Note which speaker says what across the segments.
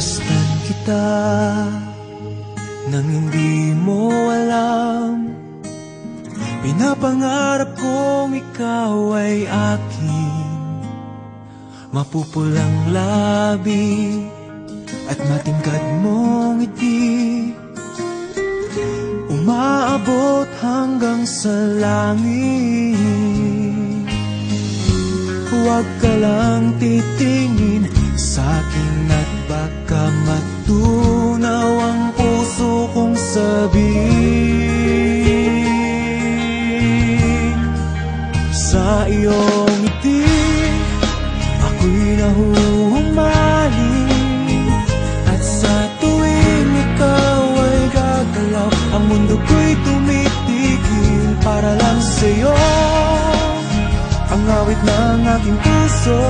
Speaker 1: Minamamastan kita nang hindi mo alam. Pinapangarap kong ikaw ay akin, mapupulang labi at matingkad mong ngiti, umaabot hanggang sa langit. Huwag ka lang titingin sa'kin at baka matunaw ang puso kong sabihin. Sa iyong ngiti ako'y nahuhumaling, at sa tuwing ikaw ay gagalaw, ang mundo ko'y tumitigil para lang sa'yo. Ang awit ng aking puso,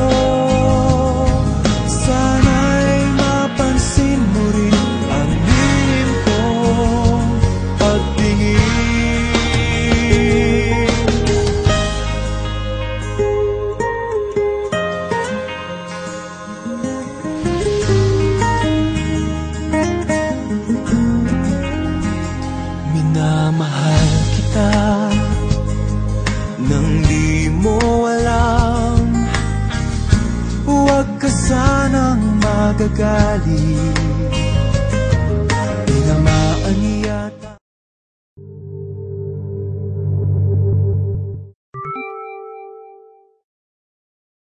Speaker 1: sana'y mapansin mo rin ang lihim kong pagtingin. Minamahal kita nang di mo alam. Huwag ka sanang magagalit